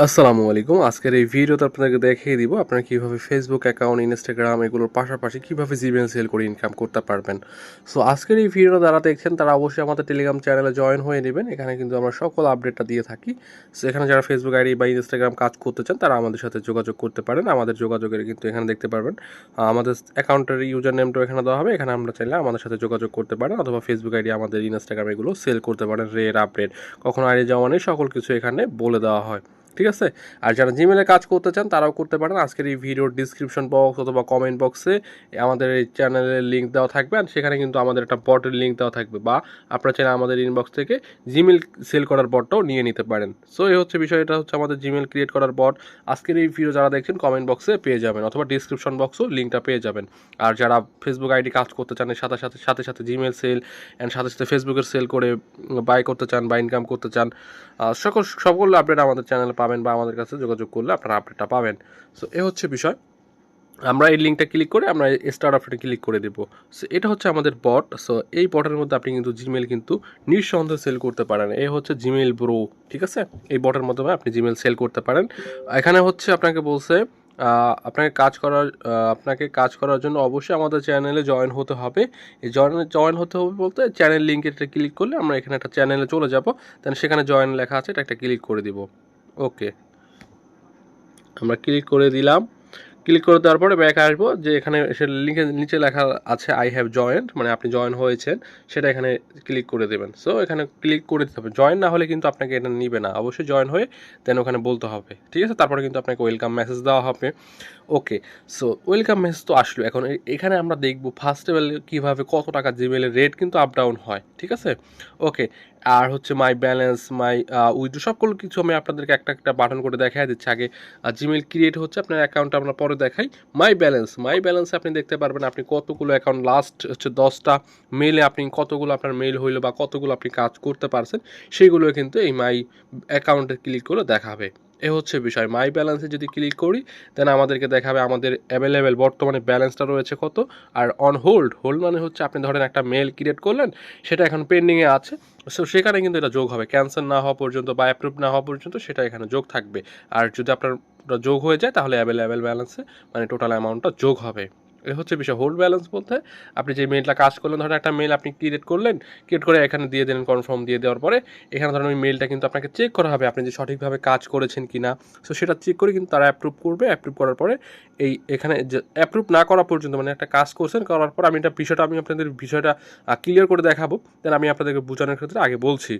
আসসালামু আলাইকুম। আজকের এই ভিডিওতে আপনাদেরকে দেখিয়ে দিব আপনারা কিভাবে ফেসবুক অ্যাকাউন্ট, ইনস্টাগ্রাম এগুলোর পাশাপাশি কিভাবে জিমেইল সেল করে ইনকাম করতে পারবেন। সো আজকের এই ভিডিওটা যারা দেখছেন তারা অবশ্যই আমাদের টেলিগ্রাম চ্যানেলে জয়েন হয়ে নেবেন। এখানে কিন্তু আমরা সকল আপডেটটা দিয়ে থাকি। সো এখানে যারা ফেসবুক আইডি বা ইনস্টাগ্রাম কাজ করতে চান তারা আমাদের সাথে যোগাযোগ করতে পারেন। আমাদের যোগাযোগের কিন্তু এখানে দেখতে পারবেন আমাদের অ্যাকাউন্টের ইউজার নেমটাও এখানে দেওয়া হবে। এখানে আমরা চাইলে আমাদের সাথে যোগাযোগ করতে পারেন অথবা ফেসবুক আইডি আমাদের ইনস্টাগ্রাম এগুলো সেল করতে পারেন। রেট আপডেট কখনো আইডি জমা নেই, সকল কিছু এখানে বলে দেওয়া হয়। ঠিক আছে। আর যারা জিমেলে কাজ করতে চান তারাও করতে পারেন। আজকের এই ভিডিওর ডিসক্রিপশন বক্স অথবা কমেন্ট বক্সে আমাদের এই চ্যানেলের লিঙ্ক দেওয়া থাকবে, আর সেখানে কিন্তু আমাদের একটা বটের লিঙ্ক দেওয়া থাকবে, বা আপনারা চাইলে আমাদের ইনবক্স থেকে জিমেল সেল করার বটটাও নিয়ে নিতে পারেন। সো এই হচ্ছে বিষয়, এটা হচ্ছে আমাদের জিমেল ক্রিয়েট করার বট। আজকের এই ভিডিও যারা দেখছেন কমেন্ট বক্সে পেয়ে যাবেন অথবা ডিসক্রিপশন বক্সও লিঙ্কটা পেয়ে যাবেন। আর যারা ফেসবুক আইডি কাজ করতে চান এর সাথে সাথে সাথে সাথে জিমেল সেল অ্যান্ড সাথে সাথে ফেসবুকের সেল করে বাই করতে চান বা ইনকাম করতে চান, সকল আপডেট আমাদের চ্যানেলে পাবেন বা আমাদের কাছে যোগাযোগ করলে আপনারা আপডেটটা পাবেন। সো এ হচ্ছে বিষয়। আমরা এই লিঙ্কটা ক্লিক করে আমরা স্টার্ট অপশনে ক্লিক করে দেবো। সো এটা হচ্ছে আমাদের বট। সো এই বটের মধ্যে আপনি কিন্তু জিমেল কিন্তু নিঃসন্দেহে সেল করতে পারেন। এই হচ্ছে জিমেল ব্রো, ঠিক আছে। এই বটের মাধ্যমে আপনি জিমেল সেল করতে পারেন। এখানে হচ্ছে আপনাকে বলছে আপনাকে কাজ করার জন্য অবশ্যই আমাদের চ্যানেলে জয়েন হতে হবে। এই জয়েন হতে হবে বলতে চ্যানেল লিঙ্কে ক্লিক করলে আমরা এখানে একটা চ্যানেলে চলে যাব, দেন সেখানে জয়েন লেখা আছে, এটা একটা ক্লিক করে দিব। ওকে, আমরা ক্লিক করে দিলাম। ক্লিক করে দেওয়ার পরে ব্যাক আসবো, যে এখানে এসে লিঙ্কের নিচে লেখা আছে আই হ্যাভ জয়েন্ট, মানে আপনি জয়েন হয়েছেন, সেটা এখানে ক্লিক করে দেবেন। সো এখানে ক্লিক করে দিতে হবে। জয়েন না হলে কিন্তু আপনাকে এটা নিবে না, অবশ্যই জয়েন হয়ে দেন ওখানে বলতে হবে, ঠিক আছে। তারপরে কিন্তু আপনাকে ওয়েলকাম মেসেজ দেওয়া হবে। ওকে, সো ওয়েলকাম মেসেজ তো আসলো। এখন এখানে আমরা দেখবো ফার্স্ট লেভেল কীভাবে কত টাকা জিমেলের রেট কিন্তু আপ ডাউন হয়, ঠিক আছে। ওকে, আর হচ্ছে মাই ব্যালেন্স, মাই উইথড্র, সকল কিছু আমি আপনাদেরকে একটা একটা বাটন করে দেখাই দিচ্ছি। আগে জিমেল ক্রিয়েট হচ্ছে আপনার অ্যাকাউন্টটা আমরা পরে দেখাই। মাই ব্যালেন্সে আপনি দেখতে পারবেন আপনি কতগুলো অ্যাকাউন্ট লাস্ট হচ্ছে 10টা মেলে আপনি কতগুলো আপনার মেল হইলো বা কতগুলো আপনি কাজ করতে পারছেন, সেগুলো কিন্তু এই মাই অ্যাকাউন্টে ক্লিক করে দেখাবে। এ হচ্ছে বিষয়। মাই ব্যালেন্সে যদি ক্লিক করি দেন আমাদেরকে দেখাবে আমাদের অ্যাভেলেবেল বর্তমানে ব্যালেন্সটা রয়েছে কত। আর অন হোল্ড, হোল্ড মানে হচ্ছে আপনি ধরেন একটা মেল ক্রিয়েট করলেন, সেটা এখন পেন্ডিংয়ে আছে, সো সেখানে কিন্তু এটা যোগ হবে ক্যান্সেল না হওয়া পর্যন্ত বা অ্যাপ্রুভ না হওয়া পর্যন্ত, সেটা এখানে যোগ থাকবে। আর যদি আপনার যোগ হয়ে যায় তাহলে অ্যাভেলেবেল ব্যালেন্সে মানে টোটাল অ্যামাউন্টটা যোগ হবে। এ হচ্ছে বিষয়। হোল্ড ব্যালেন্স বলতে আপনি যে মেলটা কাজ করলেন, ধরেন একটা মেল আপনি ক্রিয়েট করলেন, ক্রিয়েট করে এখানে দিয়ে দিলেন, কনফার্ম দিয়ে দেওয়ার পরে এখানে ধরেন ওই মেলটা কিন্তু আপনাকে চেক করা হবে আপনি যে সঠিকভাবে কাজ করেছেন কি না। সো সেটা চেক করে কিন্তু তারা অ্যাপ্রুভ করবে। অ্যাপ্রুভ করার পরে এখানে যে অ্যাপ্রুভ না করা পর্যন্ত, মানে একটা কাজ করছেন করার পর আমি আমি আপনাদের বিষয়টা ক্লিয়ার করে দেখাবো, দেন আমি আপনাদেরকে বোঝানোর ক্ষেত্রে আগে বলছি।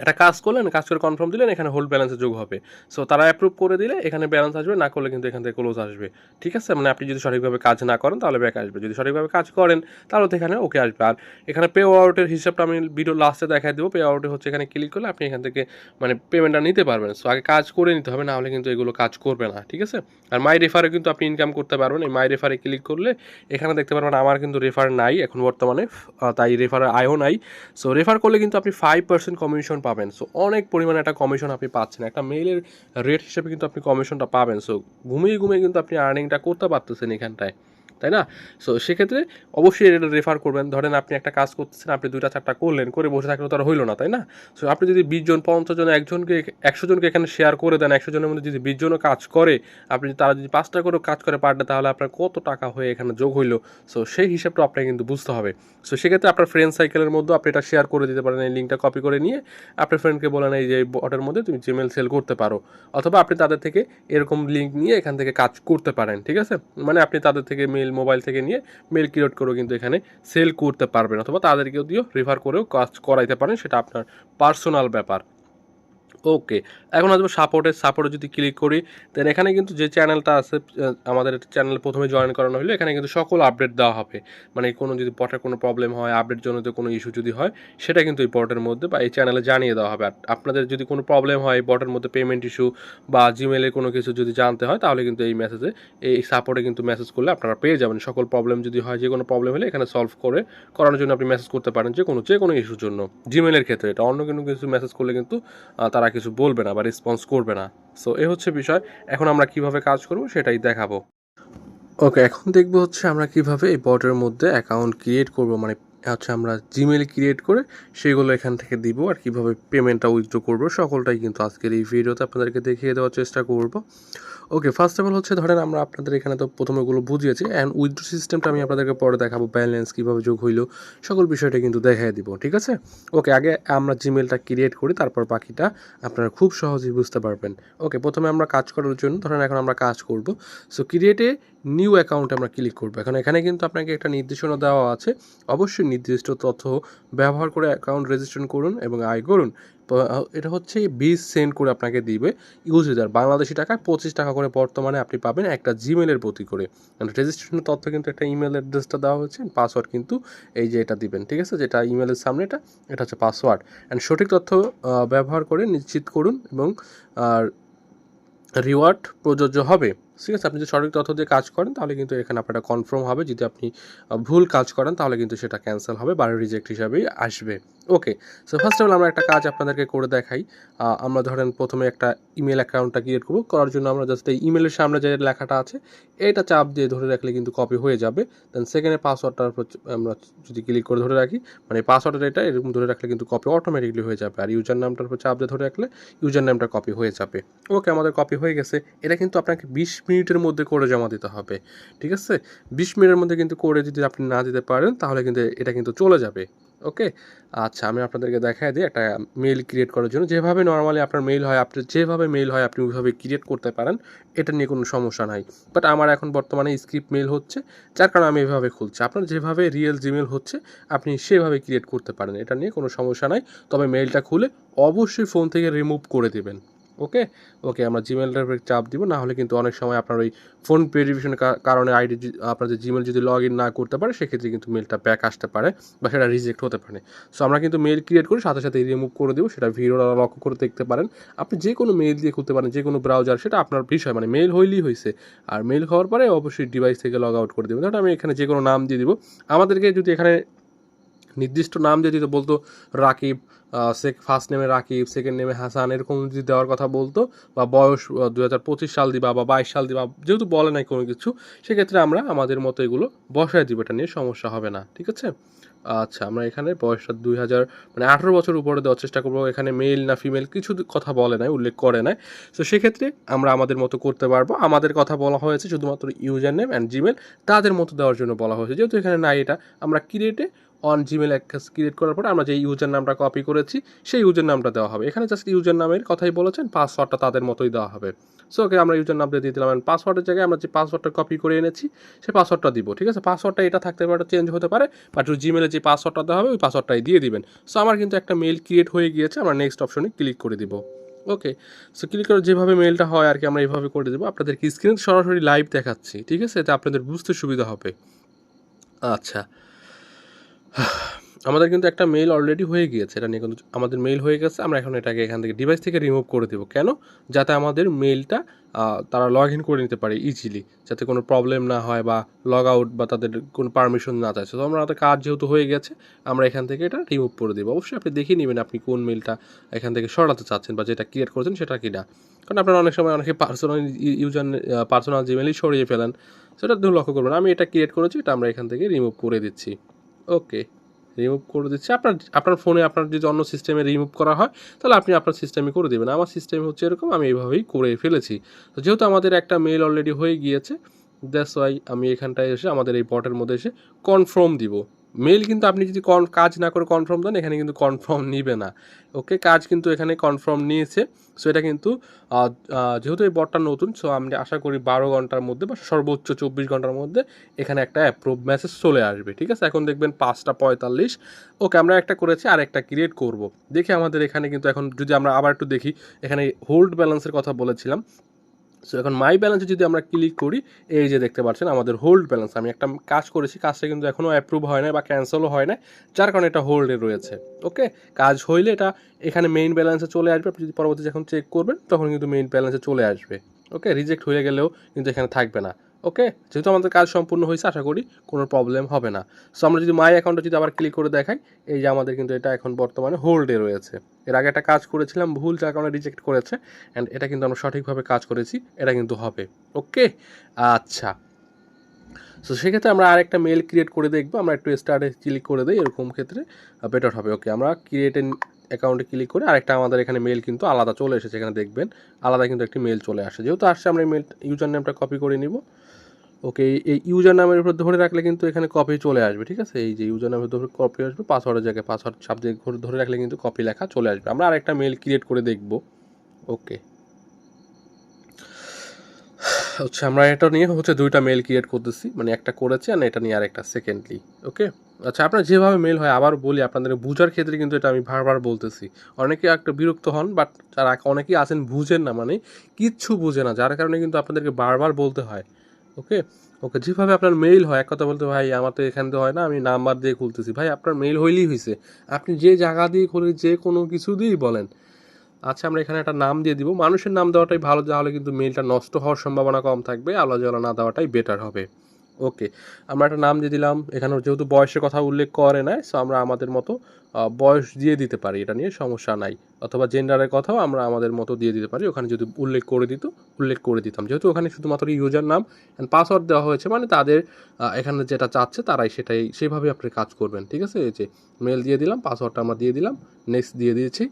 একটা কাজ করলেন, কাজ করে কনফার্ম দিলেন, এখানে হোল্ড ব্যালেন্সে যোগ হবে। সো তারা অ্যাপ্রুভ করে দিলে এখানে ব্যালেন্স আসবে, না করলে কিন্তু এখান থেকে ক্লোজ আসবে, ঠিক আছে। মানে আপনি যদি সঠিকভাবে কাজ না করেন তাহলে ব্যাক আসবে, যদি সঠিকভাবে কাজ করেন তাহলে তো এখানে ওকে আসবে। আর এখানে পে আউটের হিসাবটা আমি ভিডিও লাস্টে দেখাই দেবো। পে আউটে হচ্ছে এখানে ক্লিক করলে আপনি এখান থেকে মানে পেমেন্টটা নিতে পারবেন। সো আগে কাজ করে নিতে হবে, না হলে কিন্তু এগুলো কাজ করবে না, ঠিক আছে। আর মাই রেফারে কিন্তু আপনি ইনকাম করতে পারবেন। এই মাই রেফারে ক্লিক করলে এখানে দেখতে পারবেন আমার কিন্তু রেফার নাই এখন বর্তমানে, তাই রেফারের আয়ও নাই। সো রেফার করলে কিন্তু আপনি 5% কমিশন পাবেন। সো অনেক পরিমাণে একটা কমিশন আপনি পাচ্ছেন, একটা মেইলের রেট হিসেবে কিন্তু আপনি কমিশনটা পাবেন। সো ঘুমিয়ে ঘুমিয়ে কিন্তু আপনি আর্নিংটা করতে পারতেছেন এখানটায়, তাই না। সো সেক্ষেত্রে অবশ্যই এটা রেফার করবেন। ধরেন আপনি একটা কাজ করতেছেন, আপনি 2টা 4টা করলেন, করে বসে থাকলে তো আর হইলো না, তাই না। সো আপনি যদি 20 জন 50 জন একজনকে 100 জনকে এখানে শেয়ার করে দেন, 100 জনের মধ্যে যদি 20 জনও কাজ করে, আপনি তারা যদি 5টা করেও কাজ করে পার ডে, তাহলে আপনার কত টাকা হয়ে এখানে যোগ হইলো। সো সেই হিসাবটা আপনাকে কিন্তু বুঝতে হবে। সো সেক্ষেত্রে আপনার ফ্রেন্ড সাইকেলের মধ্যে আপনি এটা শেয়ার করে দিতে পারেন। এই লিঙ্কটা কপি করে নিয়ে আপনার ফ্রেন্ডকে বলেন এই যে বটের মধ্যে তুমি জিমেল সেল করতে পারো, অথবা আপনি তাদের থেকে এরকম লিঙ্ক নিয়ে এখান থেকে কাজ করতে পারেন, ঠিক আছে। মানে আপনি তাদের থেকে মেল মোবাইল থেকে নিয়ে মেল ক্রিয়েট করেও কিন্তু এখানে সেল করতে পারবেন, অথবা তাদেরকেও দিয়েও রেফার করেও কাজ করাইতে পারেন, সেটা আপনার পার্সোনাল ব্যাপার। ওকে, এখন আসবো সাপোর্টে যদি ক্লিক করি দেন এখানে কিন্তু যে চ্যানেলটা আছে, আমাদের চ্যানেলে প্রথমে জয়েন করানো হলে এখানে কিন্তু সকল আপডেট দেওয়া হবে। মানে কোনো যদি বটের কোনো প্রবলেম হয়, আপডেট জনিত কোনো ইস্যু যদি হয়, সেটা কিন্তু এই বটের মধ্যে বা এই চ্যানেলে জানিয়ে দেওয়া হবে। আর আপনাদের যদি কোনো প্রবলেম হয় এই বটের মধ্যে, পেমেন্ট ইস্যু বা জিমেলে কোনো কিছু যদি জানতে হয়, তাহলে কিন্তু এই মেসেজে এই সাপোর্টে কিন্তু মেসেজ করলে আপনারা পেয়ে যাবেন। সকল প্রবলেম যদি হয়, যে কোনো প্রবলেম হলে এখানে সলভ করে করানোর জন্য আপনি মেসেজ করতে পারেন, যে কোনো ইস্যুর জন্য। জিমেলের ক্ষেত্রে এটা, অন্য কোনো কিছু মেসেজ করলে কিন্তু তারা কিছু বলবে না বা রেসপন্স করবে না। সো এ হচ্ছে বিষয়। এখন আমরা কিভাবে কাজ করব সেটাই দেখাবো। ওকে, এখন দেখবো হচ্ছে আমরা কিভাবে এই বটের মধ্যে অ্যাকাউন্ট ক্রিয়েট করব, মানে আচ্ছা, আমরা জিমেইল ক্রিয়েট করে সেগুলো এখান থেকে দিব, আর কীভাবে পেমেন্টটা উইথড্র করবো সকলটাই কিন্তু আজকের এই ভিডিওতে আপনাদেরকে দেখিয়ে দেওয়ার চেষ্টা করব। ওকে, ফার্স্ট অফ অল হচ্ছে ধরেন আমরা আপনাদের এখানে তো প্রথমে ওগুলো বুঝিয়েছি, অ্যান্ড উইথড্র সিস্টেমটা আমি আপনাদেরকে পরে দেখাবো, ব্যালেন্স কীভাবে যোগ হইলো সকল বিষয়টা কিন্তু দেখাই দিব, ঠিক আছে? ওকে, আগে আমরা জিমেলটা ক্রিয়েট করি, তারপর বাকিটা আপনারা খুব সহজেই বুঝতে পারবেন। ওকে, প্রথমে আমরা কাজ করার জন্য ধরেন এখন আমরা কাজ করব। সো ক্রিয়েটে নিউ অ্যাকাউন্ট আমরা ক্লিক করবো। এখন এখানে কিন্তু আপনাকে একটা নির্দেশনা দেওয়া আছে, অবশ্যই নির্দিষ্ট তথ্য ব্যবহার করে অ্যাকাউন্ট রেজিস্ট্রেশন করুন এবং আয় করুন। এটা হচ্ছে 20 সেন্ট করে আপনাকে দিবে ইউজার, বাংলাদেশি টাকায় 25 টাকা করে বর্তমানে আপনি পাবেন একটা জিমেলের প্রতি করে। রেজিস্ট্রেশনের তথ্য কিন্তু একটা ইমেল অ্যাড্রেসটা দেওয়া হচ্ছে, পাসওয়ার্ড কিন্তু এই যে এটা দিবেন, ঠিক আছে? যেটা ইমেলের সামনে এটা হচ্ছে পাসওয়ার্ড। অ্যান্ড সঠিক তথ্য ব্যবহার করে নিশ্চিত করুন এবং রিওয়ার্ড প্রযোজ্য হবে, ঠিক আছে? আপনি যদি সঠিক তথ্য দিয়ে কাজ করেন তাহলে কিন্তু এখানে আপনার কনফার্ম হবে, যদি আপনি ভুল কাজ করেন তাহলে কিন্তু সেটা ক্যান্সেল হবে বা রিজেক্ট হিসাবেই আসবে। ওকে, সো ফার্স্ট অফ অল আমরা একটা কাজ আপনাদেরকে করে দেখাই। আমরা ধরেন প্রথমে একটা ইমেল অ্যাকাউন্টটা ক্রিয়েট করবো, করার জন্য আমরা জাস্ট এই ইমেলের সামনে যে লেখাটা আছে এটা চাপ দিয়ে ধরে রাখলে কিন্তু কপি হয়ে যাবে। দেন সেকেন্ডে পাসওয়ার্ডটার উপর আমরা যদি ক্লিক করে ধরে রাখি, মানে পাসওয়ার্ডের এটা এরকম ধরে রাখলে কিন্তু কপি অটোমেটিকলি হয়ে যাবে, আর ইউজার নামটার উপর চাপ দিয়ে ধরে রাখলে ইউজার নামটা কপি হয়ে যাবে। ওকে, আমাদের কপি হয়ে গেছে। এটা কিন্তু আপনাকে 20 মিনিটের মধ্যে করে জমা দিতে হবে, ঠিক আছে? 20 মিনিটের মধ্যে কিন্তু করে যদি আপনি না দিতে পারেন তাহলে কিন্তু এটা কিন্তু চলে যাবে। ওকে, আচ্ছা, আমি আপনাদেরকে দেখাই দিই একটা মেইল ক্রিয়েট করার জন্য যেভাবে নর্মালি আপনার মেইল হয়, আপনার যেভাবে মেইল হয় আপনি ওইভাবে ক্রিয়েট করতে পারেন, এটা নিয়ে কোনো সমস্যা নাই। বাট আমার এখন বর্তমানে স্ক্রিপ্ট মেইল হচ্ছে, যার কারণে আমি এভাবে খুলছি। আপনার যেভাবে রিয়েল জিমেল হচ্ছে আপনি সেভাবে ক্রিয়েট করতে পারেন, এটা নিয়ে কোনো সমস্যা নাই। তবে মেইলটা খুলে অবশ্যই ফোন থেকে রিমুভ করে দেবেন। ওকে, ওকে, আমরা জিমেলটার উপরে চাপ দিব, না হলে কিন্তু অনেক সময় আপনার ওই ফোন ভেরিফিকেশনের কারণে আইডি আপনাদের জিমেল যদি লগ ইন না করতে পারে সেক্ষেত্রে কিন্তু মেলটা ব্যাক আসতে পারে বা সেটা রিজেক্ট হতে পারে। সো আমরা কিন্তু মেল ক্রিয়েট করে সাথে সাথে রিমুভ করে দেবো, সেটা ভিডিওটা লক্ষ্য করে দেখতে পারেন। আপনি যে কোনো মেল দিয়ে খুলতে পারেন, যে কোনো ব্রাউজার, সেটা আপনার বিষয়, মানে মেল হইলেই হয়েছে। আর মেল হওয়ার পরে অবশ্যই ডিভাইস থেকে লগ আউট করে দেবেন। ধরুন আমি এখানে যে কোনো নাম দিয়ে দিব, আমাদেরকে যদি এখানে নির্দিষ্ট নাম দিয়ে দিতে বলতো রাকিব, ফার্স্ট নেমে রাকিব, সেকেন্ড নেমে হাসান, এরকম যদি দেওয়ার কথা বলতো, বা বয়স 2025 সাল দিবা বা 22 সাল দিবা, যেহেতু বলে নাই কোনো কিছু, সেক্ষেত্রে আমরা আমাদের মতো এগুলো বসায় দিব, এটা নিয়ে সমস্যা হবে না, ঠিক আছে? আচ্ছা, আমরা এখানে বয়সটা 2000 মানে 18 বছর উপরে দেওয়ার চেষ্টা করবো। এখানে মেল না ফিমেল কিছু কথা বলে নাই, উল্লেখ করে নাই। তো সেক্ষেত্রে আমরা আমাদের মতো করতে পারবো। আমাদের কথা বলা হয়েছে শুধুমাত্র ইউজার নেম অ্যান্ড জিমেল তাদের মতো দেওয়ার জন্য বলা হয়েছে, যেহেতু এখানে নাই, এটা আমরা ক্রিয়েটে অন জিমেল অ্যাকাউন্ট ক্রিয়েট করার পরে আমরা যে ইউজার নামটা কপি করেছি সেই ইউজার নামটা দেওয়া হবে। এখানে জাস্ট ইউজার নামের কথাই বলেছেন, পাসওয়ার্ডটা তাদের মতোই দেওয়া হবে। সো ওকে, আমরা ইউজার নামটা দিয়ে দিলাম, পাসওয়ার্ডের জায়গায় আমরা যে পাসওয়ার্ডটা কপি করে এনেছি সেই পাসওয়ার্ডটা দিব, ঠিক আছে? পাসওয়ার্ডটা এটা থাকতে পারে, চেঞ্জ হতে পারে, বাট ওই জিমেলে যে পাসওয়ার্ডটা দেওয়া হবে ওই পাসওয়ার্ডটাই দিয়ে দিবেন। সো আমার কিন্তু একটা মেল ক্রিয়েট হয়ে গিয়েছে, আমরা নেক্সট অপশনে ক্লিক করে দিব। ওকে, সো ক্লিক করে যেভাবে মেলটা হয় আর কি আমরা এইভাবে করে দেবো। আপনাদেরকে স্ক্রিন সরাসরি লাইভ দেখাচ্ছি, ঠিক আছে? এতে আপনাদের বুঝতে সুবিধা হবে। আচ্ছা, আমাদের কিন্তু একটা মেইল অলরেডি হয়ে গিয়েছে, এটা নিয়ে কিন্তু আমাদের মেইল হয়ে গেছে। আমরা এখন এটাকে এখান থেকে ডিভাইস থেকে রিমুভ করে দেবো। কেন? যাতে আমাদের মেইলটা তারা লগ ইন করে নিতে পারে ইজিলি, যাতে কোনো প্রবলেম না হয় বা লগ আউট বা তাদের কোনো পারমিশন না চাইছে। তো আমাদের কাজ যেহেতু হয়ে গেছে আমরা এখান থেকে এটা রিমুভ করে দেবো। অবশ্যই আপনি দেখে নেবেন আপনি কোন মেইলটা এখান থেকে সরাতে চাচ্ছেন বা যেটা ক্রিয়েট করেছেন সেটা কিনা। কারণ আপনারা অনেক সময় অনেকে পার্সোনাল জিমেলই সরিয়ে ফেলেন, সেটা লক্ষ্য করবেন। আমি এটা ক্রিয়েট করেছি, এটা আমরা এখান থেকে রিমুভ করে দিচ্ছি। ওকে, রিমুভ করে দিচ্ছি। আপনার ফোনে আপনার যদি অন্য সিস্টেমে রিমুভ করা হয় তাহলে আপনি আপনার সিস্টেমে করে দেবেন। আমার সিস্টেম হচ্ছে এরকম, আমি এইভাবেই করে ফেলেছি। তো যেহেতু আমাদের একটা মেল অলরেডি হয়ে গিয়েছে, দ্যাটস ওয়াই আমি এখানটায় এসে আমাদের এই বটের মধ্যে এসে কনফার্ম দিব। মেল কিন্তু আপনি যদি কাজ না করে কনফার্ম দেন এখানে কিন্তু কনফার্ম নিবে না। ওকে, কাজ কিন্তু এখানে কনফার্ম নিয়েছে। সো এটা কিন্তু যেহেতু এই বটটা নতুন, সো আমি আশা করি 12 ঘন্টার মধ্যে বা সর্বোচ্চ 24 ঘন্টার মধ্যে এখানে একটা অ্যাপ্রুভ মেসেজ চলে আসবে, ঠিক আছে? এখন দেখবেন 5:45। ওকে, আমরা একটা করেছি আর একটা ক্রিয়েট করব। দেখি আমাদের এখানে কিন্তু এখন যদি আমরা আবার একটু দেখি, এখানে হোল্ড ব্যালেন্সের কথা বলেছিলাম। সো এখন মাই ব্যালেন্সে যদি আমরা ক্লিক করি, এই যে দেখতে পাচ্ছেন আমাদের হোল্ড ব্যালেন্স, আমি একটা কাজ করেছি, কাজটা কিন্তু এখনও অ্যাপ্রুভ হয় না বা ক্যান্সেলও হয় না, যার কারণে এটা হোল্ডে রয়েছে। ওকে, কাজ হইলে এটা এখানে মেইন ব্যালেন্সে চলে আসবে। আপনি যদি পরবর্তী যখন চেক করবেন তখন কিন্তু মেইন ব্যালেন্সে চলে আসবে। ওকে, রিজেক্ট হয়ে গেলেও কিন্তু এখানে থাকবে না। ওকে, যেহেতু আমাদের কাজ সম্পূর্ণ হয়েছে আশা করি কোনো প্রবলেম হবে না। সো আমরা যদি মাই অ্যাকাউন্টে যদি আবার ক্লিক করে দেখাই, এই যে আমাদের কিন্তু এটা এখন বর্তমানে হোল্ডে রয়েছে। এর আগে একটা কাজ করেছিলাম ভুল, যার কারণে রিজেক্ট করেছে, অ্যান্ড এটা কিন্তু আমরা সঠিকভাবে কাজ করেছি, এটা কিন্তু হবে। ওকে, আচ্ছা, সো সেক্ষেত্রে আমরা আরেকটা মেল ক্রিয়েট করে দেখবো, আমরা একটু স্টার্টে ক্লিক করে দিই, এরকম ক্ষেত্রে বেটার হবে। ওকে, আমরা ক্রিয়েট অ্যাকাউন্টে ক্লিক করে আরেকটা আমাদের এখানে মেল কিন্তু আলাদা চলে এসেছে, এখানে দেখবেন আলাদা কিন্তু একটি মেল চলে আসে। যেহেতু আসছে আমরা এই মেল ইউজার নেমটা কপি করে নিব। ওকে, এই ইউজার নামের উপর ধরে রাখলে কিন্তু এখানে কপি চলে আসবে, ঠিক আছে, এই যে ইউজার নামের ধরে কপি আসবে, পাসওয়ার্ডের জায়গায় পাসওয়ার্ড সাবজেক্ট ধরে রাখলে কিন্তু কপি লেখা চলে আসবে। আমরা আরেকটা মেল ক্রিয়েট করে দেখব। ওকে, হচ্ছে আমরা এটা নিয়ে হচ্ছে দুইটা মেল ক্রিয়েট করতেছি, মানে একটা করেছি আর এটা নিয়ে আরেকটা সেকেন্ডলি। ওকে, আচ্ছা, আপনার যেভাবে মেল হয় আবার বলি, আপনাদের বোঝার ক্ষেত্রে কিন্তু এটা আমি বারবার বলতেছি, অনেকে একটা বিরক্ত হন, বাট যারা অনেকেই আছেন বুঝেন না, মানে কিচ্ছু বুঝে না, যার কারণে কিন্তু আপনাদেরকে বারবার বলতে হয়। ওকে, ওকে, যেভাবে আপনার মেইল হয়, এক কথা বলতে ভাই আমার তো এখান থেকে হয় না, আমি নাম্বার দিয়ে খুলতেছি, ভাই আপনার মেইল হইলেই হয়েছে, আপনি যে জায়গা দিয়ে খুলে যে কোনো কিছু দিয়েই বলেন। আচ্ছা, আমরা এখানে একটা নাম দিয়ে দিব, মানুষের নাম দেওয়াটাই ভালো, তাহলে কিন্তু মেইলটা নষ্ট হওয়ার সম্ভাবনা কম থাকবে, আলো জ্বালা না দেওয়াটাই বেটার হবে। ওকে, আমরা একটা নাম দিয়ে দিলাম, এখানে যেহেতু বয়সের কথা উল্লেখ করে নাই, সো আমরা আমাদের মতো বয়স দিয়ে দিতে পারি, এটা নিয়ে সমস্যা নাই। অথবা জেন্ডারের কথাও আমরা আমাদের মতো দিয়ে দিতে পারি, ওখানে যদি উল্লেখ করে দিতাম, যেহেতু ওখানে শুধুমাত্র ইউজার নাম অ্যান্ড পাসওয়ার্ড দেওয়া হয়েছে, মানে তাদের এখানে যেটা চাচ্ছে তারাই সেইভাবে আপনি কাজ করবেন, ঠিক আছে। এই যে মেল দিয়ে দিলাম, পাসওয়ার্ডটা আমরা দিয়ে দিলাম, নেক্সট দিয়ে দিয়েছি।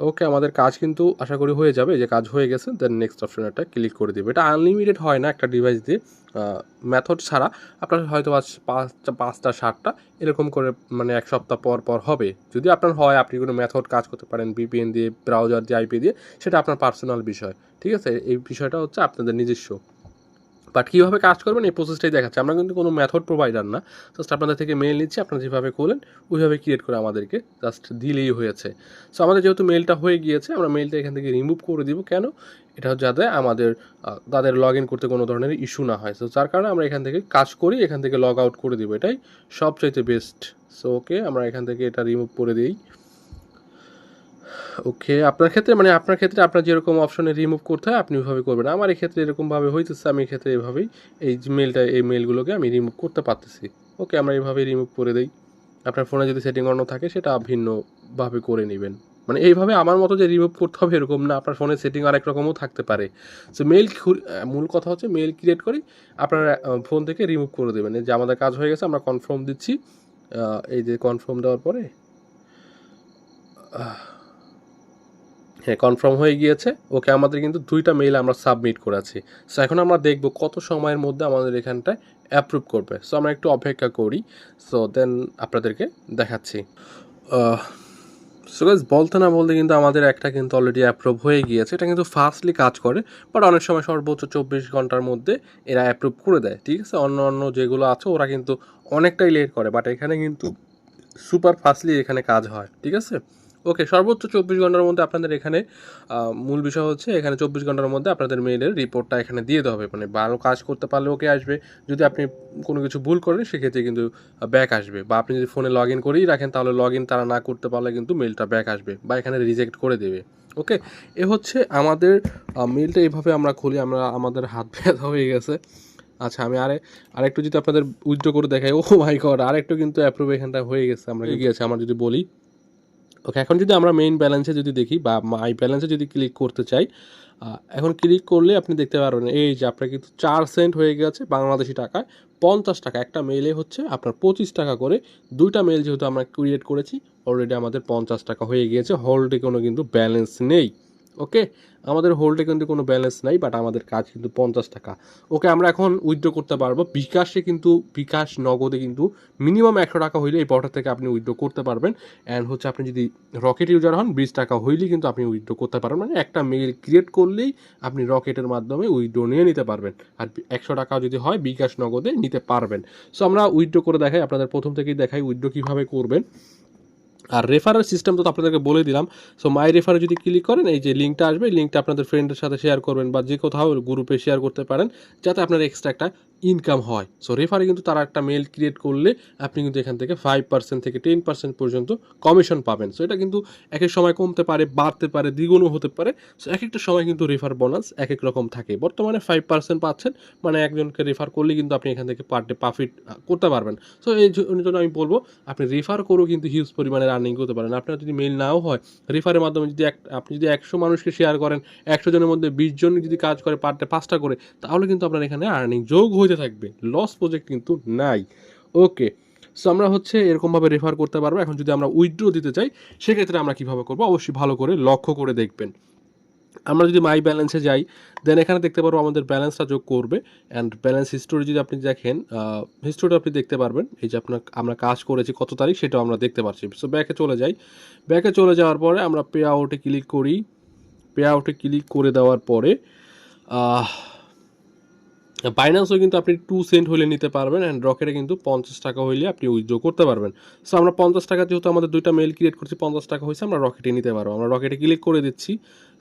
ওকে, আমাদের কাজ কিন্তু আশা করি হয়ে যাবে, যে কাজ হয়ে গেছে, দেন নেক্সট অপশন একটা ক্লিক করে দেবে। এটা আনলিমিটেড হয় না একটা ডিভাইস দিয়ে, মেথড ছাড়া আপনার হয়তো আজ 5টা 7টা এরকম করে, মানে এক সপ্তাহ পর পর হবে। যদি আপনার হয়, আপনি কোনো মেথড কাজ করতে পারেন ভিপিএন দিয়ে, ব্রাউজার দিয়ে, আইপি দিয়ে, সেটা আপনার পার্সোনাল বিষয়, ঠিক আছে। এই বিষয়টা হচ্ছে আপনাদের নিজস্ব, বাট কীভাবে কাজ করবেন এই প্রসেসটাই দেখাচ্ছে। আমরা কিন্তু কোনো মেথড প্রোভাইডার না, জাস্ট আপনাদের থেকে মেল নিচ্ছি, আপনারা যেভাবে খোলেন ওইভাবে ক্রিয়েট করে আমাদেরকে জাস্ট দিলেই হয়েছে। সো আমাদের যেহেতু মেলটা হয়ে গিয়েছে, আমরা মেলটা এখান থেকে রিমুভ করে দিব। কেন? এটা যাতে আমাদের তাদের লগ ইন করতে কোনো ধরনের ইস্যু না হয়। সো যার কারণে আমরা এখান থেকে কাজ করি, এখান থেকে লগ আউট করে দিব, এটাই সবচাইতে বেস্ট। সো ওকে, আমরা এখান থেকে এটা রিমুভ করে দিই। ওকে, আপনার ক্ষেত্রে আপনার যেরকম অপশনে রিমুভ করতে হয় আপনি ওইভাবে করবেন। আমার এক্ষেত্রে এরকমভাবে হইতেছে, আমি এক্ষেত্রে এভাবেই এই মেলগুলোকে আমি রিমুভ করতে পারতেছি। ওকে, আমরা এইভাবেই রিমুভ করে দিই। আপনার ফোনে যদি সেটিং অন্য থাকে সেটা ভিন্নভাবে করে নেবেন, মানে এইভাবে আমার মতো যে রিমুভ করতে হবে এরকম না, আপনার ফোনের সেটিং আরেক রকমও থাকতে পারে। সো মূল কথা হচ্ছে মেল ক্রিয়েট করি, আপনার ফোন থেকে রিমুভ করে দেবেন। এই যে আমাদের কাজ হয়ে গেছে, আমরা কনফার্ম দিচ্ছি। এই যে কনফার্ম দেওয়ার পরে হ্যাঁ, কনফার্ম হয়ে গিয়েছে। ওকে, আমাদের কিন্তু 2টা মেইল আমরা সাবমিট করেছি। সো এখন আমরা দেখব কত সময়ের মধ্যে আমাদের এখানটায় অ্যাপ্রুভ করবে। সো আমরা একটু অপেক্ষা করি, সো দেন আপনাদেরকে দেখাচ্ছি। সো গাইস, বলতে না বলতে কিন্তু আমাদের একটা কিন্তু অলরেডি অ্যাপ্রুভ হয়ে গিয়েছে। এটা কিন্তু ফাস্টলি কাজ করে, বাট অনেক সময় সর্বোচ্চ 24 ঘন্টার মধ্যে এরা অ্যাপ্রুভ করে দেয়, ঠিক আছে। অন্য যেগুলো আছে ওরা কিন্তু অনেকটাই লেট করে, বাট এখানে কিন্তু সুপার ফাস্টলি এখানে কাজ হয়, ঠিক আছে। ওকে, সর্বোচ্চ 24 ঘন্টার মধ্যে আপনাদের এখানে মূল বিষয় হচ্ছে এখানে 24 ঘন্টার মধ্যে আপনাদের মেইলের রিপোর্টটা এখানে দিয়ে দেওয়া হবে, মানে ভালো কাজ করতে পারলে ওকে আসবে, যদি আপনি কোনো কিছু ভুল করেন সেক্ষেত্রে কিন্তু ব্যাক আসবে, বা আপনি যদি ফোনে লগ ইন করেই রাখেন তাহলে লগ ইন তারা না করতে পারলে কিন্তু মেইলটা ব্যাক আসবে বা এখানে রিজেক্ট করে দেবে। ওকে, এ হচ্ছে আমাদের মেইলটা এইভাবে আমরা খুলি, আমাদের হাত ব্যথা হয়ে গেছে। আচ্ছা, আমি আরেকটু যদি আপনাদের উইথড্র করে দেখাই, ও মাই গড, আরেকটু কিন্তু অ্যাপ্রুভ এখানটা হয়ে গেছে, আমরা গিয়েছে আমার যদি বলি। ওকে, এখন যদি আমরা মেইন ব্যালেন্সে যদি দেখি বা মাই ব্যালেন্সে যদি ক্লিক করতে চাই, এখন ক্লিক করলে আপনি দেখতে পারবেন এই যে আপনার কিন্তু 4 সেন্ট হয়ে গেছে বাংলাদেশি টাকায় 50 টাকা। একটা মেইলে হচ্ছে আপনার 25 টাকা করে। 2টা মেইল যেহেতু আমরা ক্রিয়েট করেছি, অলরেডি আমাদের 50 টাকা হয়ে গিয়েছে। হোল্ডে কোনো কিন্তু ব্যালেন্স নেই। ওকে, আমাদের হোল্ডে কিন্তু কোনো ব্যালেন্স নাই, বাট আমাদের কাজ কিন্তু 50 টাকা। ওকে, আমরা এখন উইথড্র করতে পারবো বিকাশ নগদে কিন্তু মিনিমাম 100 টাকা হইলে এই পোর্টাল থেকে আপনি উইথড্র করতে পারবেন। অ্যান্ড হচ্ছে আপনি যদি রকেট ইউজার হন 20 টাকা হইলেই কিন্তু আপনি উইথড্র করতে পারবেন, মানে একটা মেইল ক্রিয়েট করলেই আপনি রকেটের মাধ্যমে উইথড্র নিয়ে নিতে পারবেন। আর 100 টাকা যদি হয় বিকাশ নগদে নিতে পারবেন। সো আমরা উইথড্র করে দেখাই, আপনাদের প্রথম থেকেই দেখাই উইথড্র কীভাবে করবেন। আর রেফারেল সিস্টেম তো আপনাদেরকে বলে দিলাম। সো মাই রেফারে যদি ক্লিক করেন এই যে লিঙ্কটা আসবে, এই লিঙ্কটা আপনাদের ফ্রেন্ডের সাথে শেয়ার করবেন বা যে কোথাও গ্রুপে শেয়ার করতে পারেন, যাতে আপনার এক্সট্রা একটা ইনকাম হয়। সো রেফারে কিন্তু তারা একটা মেল ক্রিয়েট করলে আপনি কিন্তু এখান থেকে 5% থেকে 10% পর্যন্ত কমিশন পাবেন। সো এটা কিন্তু এক এক সময় কমতে পারে, বাড়তে পারে, দ্বিগুণও হতে পারে। সো এক একটা সময় কিন্তু রেফার বোনাস এক এক রকম থাকে। বর্তমানে 5% পাচ্ছেন, মানে একজনকে রেফার করলে কিন্তু আপনি এখান থেকে পার ডে প্রফিট করতে পারবেন। সো এই জন্য আমি বলবো আপনি রেফার করেও কিন্তু হিউজ পরিমাণে আর্নিং করতে পারেন। আপনার যদি মেল নাও হয়, রেফারের মাধ্যমে যদি আপনি যদি 100 মানুষকে শেয়ার করেন, 100 জনের মধ্যে 20 জন যদি কাজ করে পার ডে 5টা করে, তাহলে কিন্তু আপনার এখানে আর্নিং যোগ হয়ে চলতে থাকবে, লস প্রজেক্ট কিন্তু নাই। ওকে, সো আমরা হচ্ছে এরকমভাবে রেফার করতে পারবো। এখন যদি আমরা উইথড্র দিতে চাই সেক্ষেত্রে আমরা কীভাবে করবো, অবশ্যই ভালো করে লক্ষ্য করে দেখবেন। আমরা যদি মাই ব্যালেন্সে যাই, দেন এখানে দেখতে পারবো আমাদের ব্যালেন্সটা যোগ করবে। অ্যান্ড ব্যালেন্স হিস্টোরি যদি আপনি দেখেন, হিস্টোরিটা আপনি দেখতে পারবেন, এই যে আমরা কাজ করেছি কত তারিখ সেটাও আমরা দেখতে পাচ্ছি। সো ব্যাকে চলে যাই, ব্যাকে চলে যাওয়ার পরে আমরা পে আউটে ক্লিক করি। পে আউটে ক্লিক করে দেওয়ার পরে বাইন্যান্সও কিন্তু আপনি 2 সেন্ট হলে নিতে পারবেন, অ্যান্ড রকেটে কিন্তু 50 টাকা হইলে আপনি উইথড্র করতে পারবেন। সো আমরা 50 টাকা, যেহেতু আমাদের দুইটা মেল ক্রিয়েট করছি, 50 টাকা হয়েছে, আমরা রকেটে নিতে পারবো। আমরা রকেটে ক্লিক করে দিচ্ছি।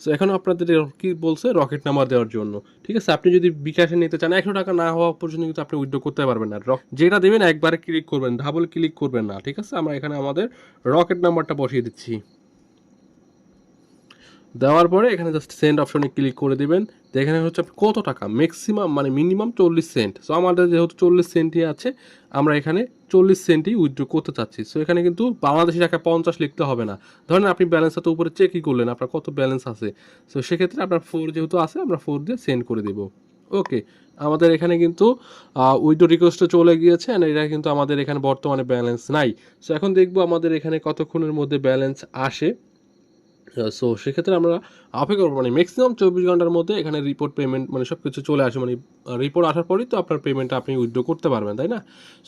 সো এখন আপনাদের কি বলছে, রকেট নাম্বার দেওয়ার জন্য। ঠিক আছে, আপনি যদি বিকাশে নিতে চান 100 টাকা না হওয়া পর্যন্ত কিন্তু আপনি উইথড্র করতে পারবেন না। যেটা দেবেন একবারে ক্লিক করবেন, ডাবল ক্লিক করবেন না। ঠিক আছে, আমরা এখানে আমাদের রকেট নাম্বারটা বসিয়ে দিচ্ছি। দেওয়ার পরে এখানে জাস্ট সেন্ড অপশনে ক্লিক করে দিবেন। তো এখানে হচ্ছে কত টাকা, ম্যাক্সিমাম মানে মিনিমাম 40 সেন্ট। সো আমাদের যেহেতু 40 সেন্টই আছে, আমরা এখানে 40 সেন্টই উইথড্র করতে চাচ্ছি। সো এখানে কিন্তু বাংলাদেশি টাকা 50 লিখতে হবে না। ধরেন আপনি ব্যালেন্সটা তো উপরে চেকই করলেন আপনার কত ব্যালেন্স আছে। সো সেক্ষেত্রে আপনার 4 যেহেতু আছে, আমরা 4 দিয়ে সেন্ড করে দেব। ওকে, আমাদের এখানে কিন্তু উইথড্র রিকোয়েস্টও চলে গিয়েছে, অ্যান্ড এটা কিন্তু আমাদের এখানে বর্তমানে ব্যালেন্স নাই। সো এখন দেখবো আমাদের এখানে কতক্ষণের মধ্যে ব্যালেন্স আসে। সো সেক্ষেত্রে আমরা অপেক্ষা করবো, মানে ম্যাক্সিমাম 24 ঘন্টার মধ্যে এখানে রিপোর্ট পেমেন্ট মানে সব কিছু চলে আসে, মানে রিপোর্ট আসার পরেই তো আপনার পেমেন্টটা আপনি উইথড্র করতে পারবেন, তাই না?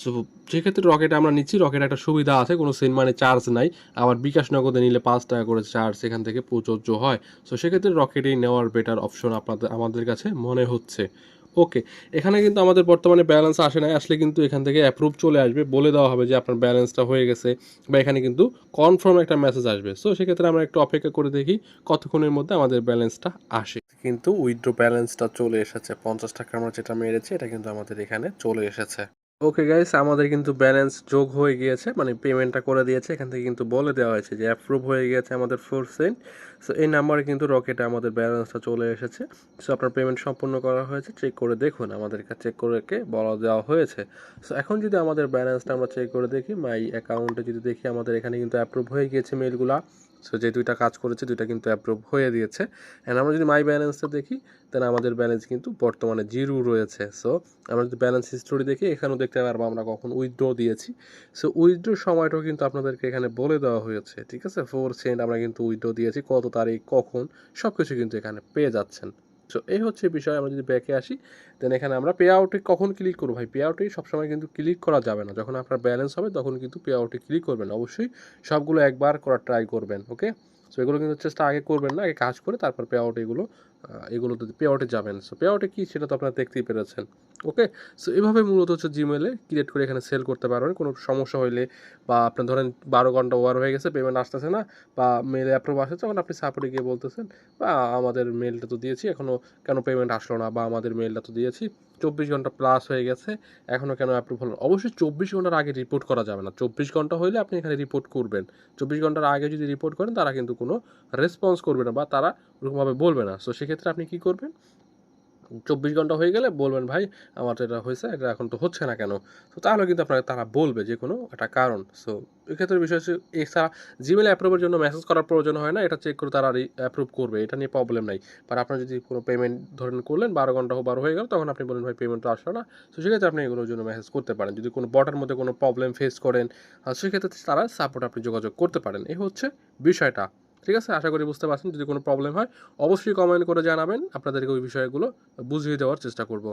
সো সেক্ষেত্রে রকেটে আমরা নিচ্ছি। রকেট একটা সুবিধা আছে, কোনো সেন্ট মানে চার্জ নাই। আবার বিকাশ নগদে নিলে 5 টাকা করে চার্জ এখান থেকে প্রযোজ্য হয়। সো সেক্ষেত্রে রকেটেই নেওয়ার বেটার অপশন আমাদের কাছে মনে হচ্ছে। ওকে, এখানে কিন্তু আমাদের বর্তমানে ব্যালেন্স আসে নাই, আসলে কিন্তু এখান থেকে অ্যাপ্রুভ চলে আসবে, বলে দেওয়া হবে যে আপনার ব্যালেন্সটা হয়ে গেছে, বা এখানে কিন্তু কনফার্ম একটা মেসেজ আসবে। সো সেক্ষেত্রে আমরা একটু অপেক্ষা করে দেখি কতক্ষণের মধ্যে আমাদের ব্যালেন্সটা আসে। কিন্তু উইথড্র ব্যালেন্সটা চলে এসেছে, 50 টাকা আমরা যেটা মেরেছি এটা কিন্তু আমাদের এখানে চলে এসেছে। ওকে গাইস, আমাদের কিন্তু ব্যালেন্স যোগ হয়ে গিয়েছে, মানে পেমেন্টটা করে দিয়েছে। এখান থেকে কিন্তু বলে দেওয়া হয়েছে যে অ্যাপ্রুভ হয়ে গিয়েছে আমাদের 4 সেন্ট। সো এই নাম্বারে কিন্তু রকেটে আমাদের ব্যালেন্সটা চলে এসেছে। সো আপনার পেমেন্ট সম্পূর্ণ করা হয়েছে, চেক করে দেখুন, আমাদেরকে চেক করে বলা দেওয়া হয়েছে। সো এখন যদি আমাদের ব্যালেন্সটা আমরা চেক করে দেখি, মাই অ্যাকাউন্টে যদি দেখি, আমাদের এখানে কিন্তু অ্যাপ্রুভ হয়ে গিয়েছে মেলগুলা। সো যে দুইটা কাজ করেছে দুইটা কিন্তু অ্যাপ্রুভ হয়ে দিয়েছে। অ্যান্ড আমরা যদি মাই ব্যালেন্সটা দেখি, দেন আমাদের ব্যালেন্স কিন্তু বর্তমানে 0 রয়েছে। সো আমরা যদি ব্যালেন্স হিস্টোরি দেখি, এখানেও দেখতে পারবো আমরা কখন উইথড্র দিয়েছি। সো উইথড্রোর সময়টাও কিন্তু আপনাদেরকে এখানে বলে দেওয়া হয়েছে। ঠিক আছে, 4 সেন্ট আমরা কিন্তু উইথড্র দিয়েছি, কত তারিখ কখন সব কিছু কিন্তু এখানে পেয়ে যাচ্ছেন। সো এই হচ্ছে বিষয়। আমরা যদি ব্যাকে আসি, দেন এখানে আমরা পে আউটে কখন ক্লিক করবো ভাই, পে আউটে সবসময় কিন্তু ক্লিক করা যাবে না। যখন আপনার ব্যালেন্স হবে তখন কিন্তু পে আউটে ক্লিক করবেন, অবশ্যই সবগুলো একবার করার ট্রাই করবেন। ওকে, সো এগুলো কিন্তু চেষ্টা আগে করবেন না, আগে কাজ করে তারপর পে আউট এগুলোতে পে আউটে যাবেন। সো পে আউটে কী সেটা তো আপনারা দেখতেই পেরেছেন। ওকে, সো এভাবে মূলত হচ্ছে জিমেলে ক্রিয়েট করে এখানে সেল করতে পারবেন। কোনো সমস্যা হইলে, বা আপনার ধরেন 12 ঘন্টা ওভার হয়ে গেছে, পেমেন্ট আসতেছে না, বা মেলে অ্যাপ্রুভ আসছে, তখন আপনি সাপোর্টে গিয়ে বলতেছেন, বা আমাদের মেলটা তো দিয়েছি এখনও কেন পেমেন্ট আসলো না, বা আমাদের মেলটা তো দিয়েছি 24 ঘন্টা প্লাস হয়ে গেছে এখনও কেন অ্যাপ্রুভ হলো। অবশ্যই 24 ঘন্টার আগে রিপোর্ট করা যাবে না। 24 ঘন্টা হইলে আপনি এখানে রিপোর্ট করবেন। 24 ঘন্টার আগে যদি রিপোর্ট করেন, তারা কিন্তু কোনো রেসপন্স করবে না, বা তারা ওরকমভাবে বলবে না। সো সেক্ষেত্রে আপনি কী করবেন, 24 ঘন্টা হয়ে গেলে বলবেন, ভাই আমার তো এটা হয়েছে, এটা এখন তো হচ্ছে না কেন। তো তাহলে কিন্তু আপনাকে তারা বলবে যে কোনো একটা কারণ। সো এক্ষেত্রে বিষয় হচ্ছে, এছাড়া জিমেল অ্যাপ্রুভের জন্য মেসেজ করার প্রয়োজন হয় না, এটা চেক করে তারা অ্যাপ্রুভ করবে, এটা নিয়ে প্রবলেম নাই। বাট আপনার যদি কোনো পেমেন্ট ধরেন করলেন, 12 ঘন্টা 12 হয়ে গেল, তখন আপনি বলেন ভাই পেমেন্ট তো আসলো না। তো সেক্ষেত্রে আপনি এগুলোর জন্য মেসেজ করতে পারেন। যদি কোনো বটের মধ্যে কোনো প্রবলেম ফেস করেন, সেক্ষেত্রে তারা সাপোর্ট আপনি যোগাযোগ করতে পারেন। এই হচ্ছে বিষয়টা। ঠিক আছে, আশা করি বুঝতে পারছেন। যদি কোনো প্রবলেম হয় অবশ্যই কমেন্ট করে জানাবেন, আপনাদেরকে ওই বিষয়গুলো বুঝিয়ে দেওয়ার চেষ্টা করব।